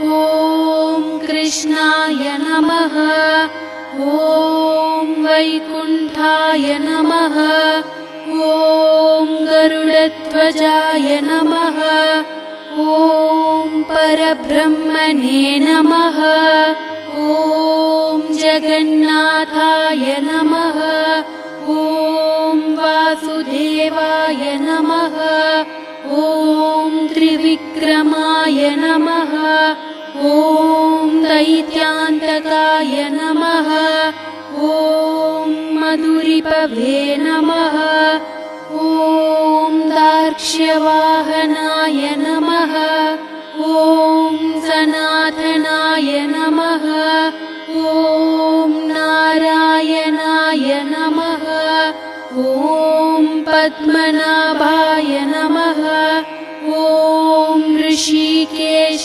ॐ कृष्णाय नमः। ॐ वैकुण्ठाय नमः। ॐ गरुडध्वजाय नमः। ॐ परब्रह्मणे नमः। ॐ जगन्नाथाय नमः। ॐ वासुदेवाय नमः। ॐ त्रिविक्रमाय नमः। ॐ दैत्यान्तकाय नमः। ॐ मधुरिपवे नमः। ॐ दार्क्ष्यवाहनाय नमः। ॐ सनातनाय नमः। ॐ नारायणाय नमः। ॐ पद्मनाभाय